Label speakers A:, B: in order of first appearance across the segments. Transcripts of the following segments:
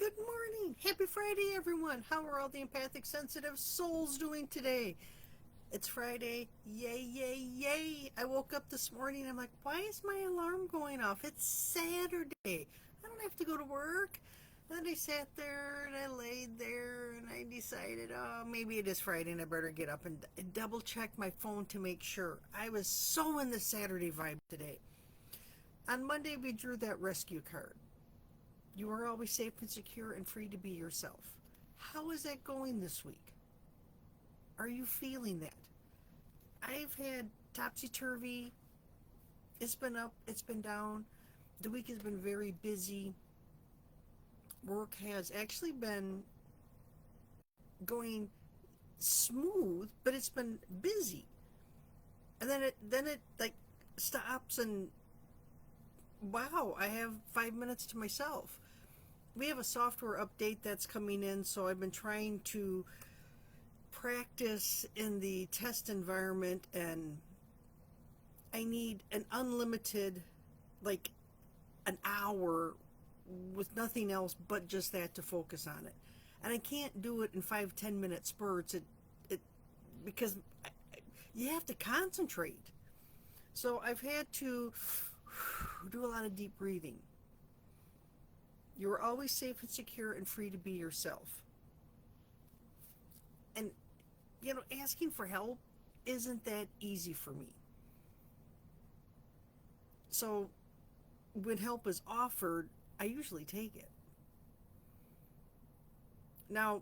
A: Good morning. Happy Friday, everyone. How are all the empathic, sensitive souls doing today? It's Friday. Yay, yay, yay. I woke up this morning. I'm like, why is my alarm going off? It's Saturday. I don't have to go to work. And then I sat there and I laid there and I decided, oh, maybe it is Friday and I better get up and double check my phone to make sure. I was so in the Saturday vibe today. On Monday, we drew that rescue card. You are always safe and secure and free to be yourself. How is that going this week? Are you feeling that? I've had topsy-turvy. It's been up, it's been down. The week has been very busy. Work has actually been going smooth, but it's been busy. And then it like stops and wow, I have 5 minutes to myself. We have a software update that's coming in, so I've been trying to practice in the test environment, and I need an unlimited, like an hour with nothing else but just that to focus on it. And I can't do it in 5-10 minute spurts. It because you have to concentrate. So I've had to do a lot of deep breathing. You're always safe and secure and free to be yourself. And, asking for help isn't that easy for me. So when help is offered, I usually take it. Now,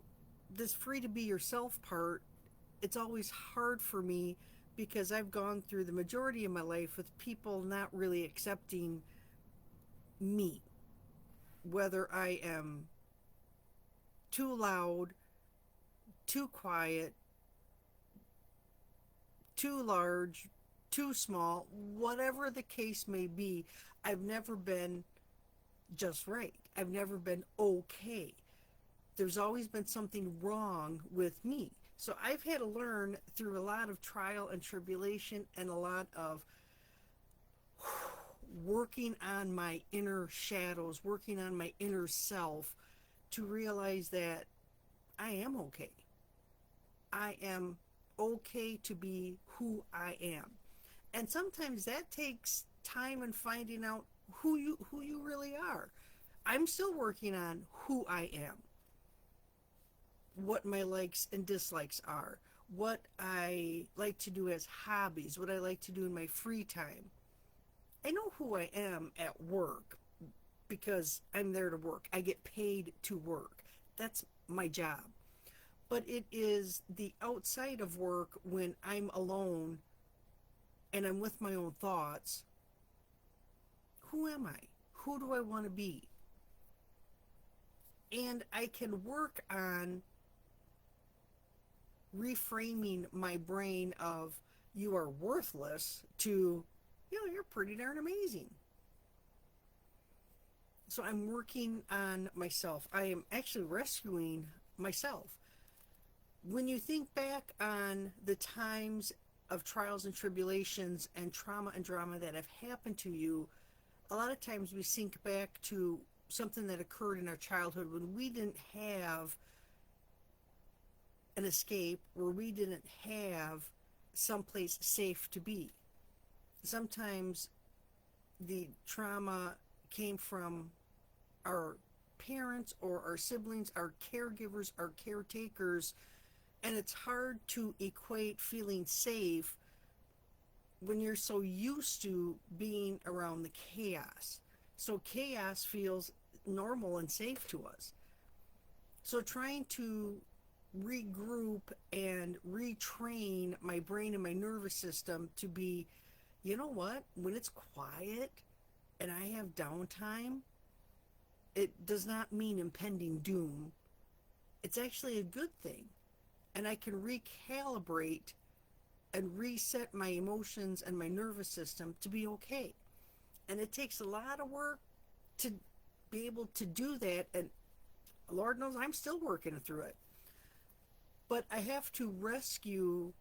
A: this free to be yourself part, it's always hard for me because I've gone through the majority of my life with people not really accepting me. Whether I am too loud, too quiet, too large, too small, whatever the case may be, I've never been just right. I've never been okay. There's always been something wrong with me. So I've had to learn through a lot of trial and tribulation and a lot of working on my inner shadows, working on my inner self to realize that I am okay. I am okay to be who I am. And sometimes that takes time and finding out who you really are. I'm still working on who I am. What my likes and dislikes are. What I like to do as hobbies, what I like to do in my free time. I know who I am at work because I'm there to work. I get paid to work. That's my job. But it is the outside of work when I'm alone and I'm with my own thoughts. Who am I? Who do I want to be? And I can work on reframing my brain of you are worthless to you're pretty darn amazing. So I'm working on myself. I am actually rescuing myself. When you think back on the times of trials and tribulations and trauma and drama that have happened to you, a lot of times we think back to something that occurred in our childhood when we didn't have an escape, where we didn't have someplace safe to be. Sometimes the trauma came from our parents or our siblings, our caregivers, our caretakers, and it's hard to equate feeling safe when you're so used to being around the chaos. So chaos feels normal and safe to us. So trying to regroup and retrain my brain and my nervous system to be, you know what, when it's quiet and I have downtime, it does not mean impending doom. It's actually a good thing. And I can recalibrate and reset my emotions and my nervous system to be okay. And it takes a lot of work to be able to do that. And Lord knows I'm still working through it. But I have to rescue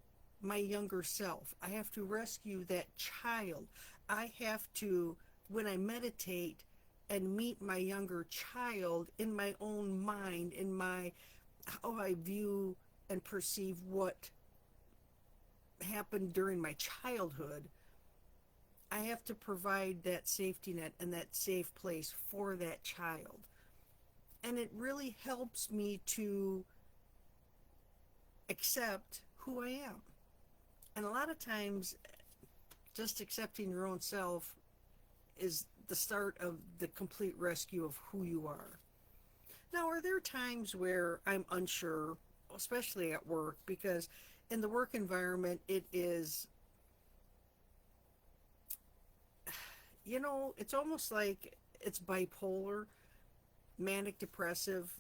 A: my younger self. I have to rescue that child. I have to, when I meditate, and meet my younger child in my own mind, in my how I view and perceive what happened during my childhood. I have to provide that safety net and that safe place for that child. And it really helps me to accept who I am. And a lot of times, just accepting your own self is the start of the complete rescue of who you are. Now, are there times where I'm unsure, especially at work? Because in the work environment, it is, it's almost like it's bipolar, manic depressive.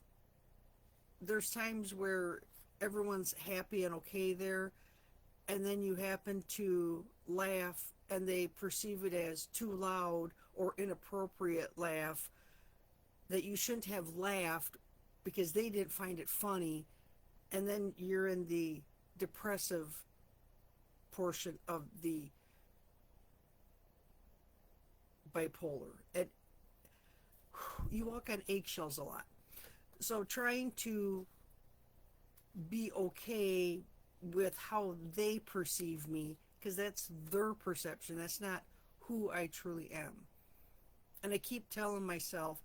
A: There's times where everyone's happy and okay there, and then you happen to laugh and they perceive it as too loud or inappropriate laugh, that you shouldn't have laughed because they didn't find it funny, and then you're in the depressive portion of the bipolar. And you walk on eggshells a lot. So trying to be okay with how they perceive me, because that's their perception, that's not who I truly am. And I keep telling myself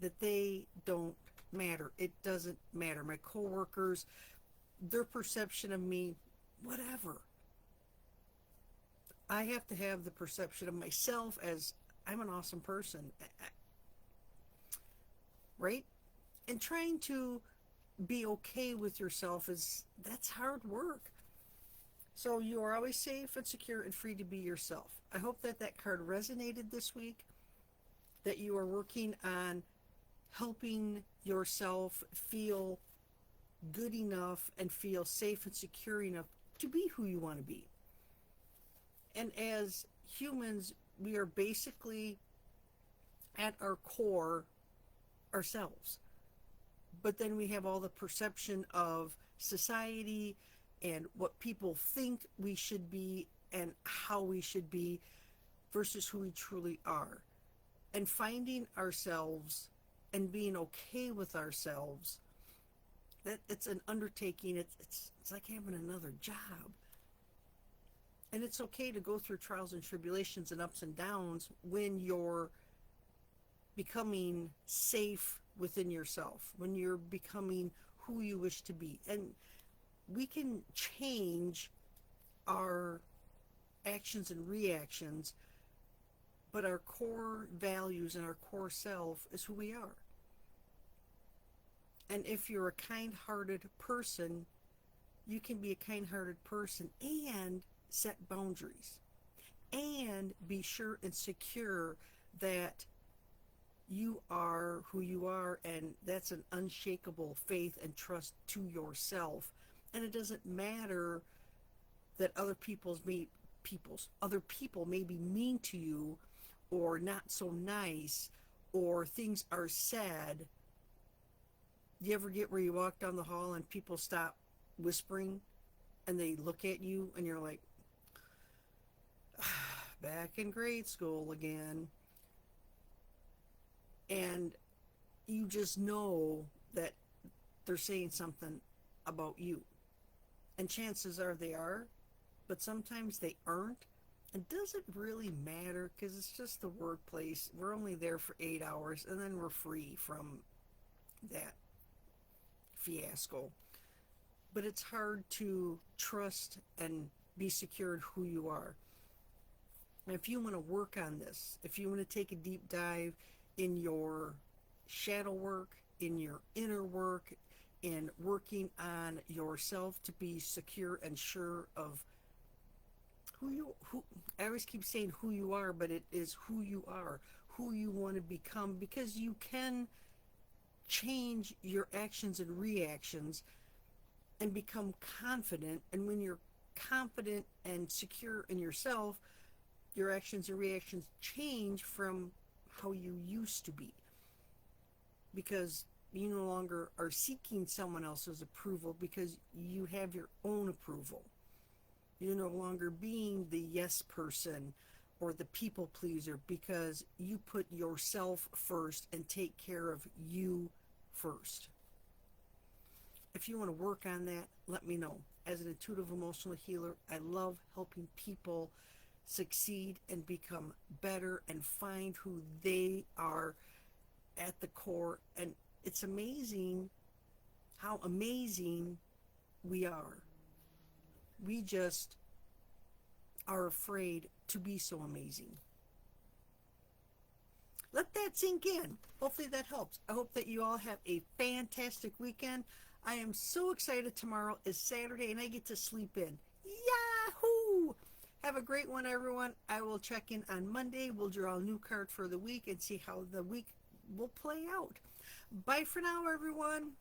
A: that they don't matter. It doesn't matter. My coworkers, their perception of me, whatever. I have to have the perception of myself as I'm an awesome person, right? And trying to be okay with yourself that's hard work. So you are always safe and secure and free to be yourself. I hope that card resonated this week, that you are working on helping yourself feel good enough and feel safe and secure enough to be who you want to be. And as humans, we are basically at our core ourselves. But then we have all the perception of society and what people think we should be and how we should be versus who we truly are. And finding ourselves and being okay with ourselves, that it's an undertaking. It's like having another job. And it's okay to go through trials and tribulations and ups and downs when you're becoming safe within yourself, when you're becoming who you wish to be. And we can change our actions and reactions, but our core values and our core self is who we are. And if you're a kind-hearted person, you can be a kind-hearted person and set boundaries and be sure and secure that you are who you are, and that's an unshakable faith and trust to yourself. And it doesn't matter that other people may be mean to you or not so nice, or things are said. You ever get where you walk down the hall and people stop whispering and they look at you and you're like, back in grade school again? And you just know that they're saying something about you. And chances are they are, but sometimes they aren't. It doesn't really matter because it's just the workplace. We're only there for 8 hours and then we're free from that fiasco. But it's hard to trust and be secure in who you are. And if you want to work on this, if you want to take a deep dive in your shadow work, in your inner work, in working on yourself to be secure and sure of who I always keep saying who you are, but it is who you are, who you want to become, because you can change your actions and reactions and become confident. And when you're confident and secure in yourself, your actions and reactions change from how you used to be, because you no longer are seeking someone else's approval because you have your own approval. You're no longer being the yes person or the people pleaser because you put yourself first and take care of you first. If you want to work on that, let me know. As an intuitive emotional healer, I love helping people succeed and become better and find who they are at the core. And it's amazing how amazing we are. We just are afraid to be so amazing. Let that sink in. Hopefully that helps. I hope that you all have a fantastic weekend. I am so excited. Tomorrow is Saturday and I get to sleep in. Yahoo! Have a great one, everyone. I will check in on Monday. We'll draw a new card for the week and see how the week will play out. Bye for now, everyone.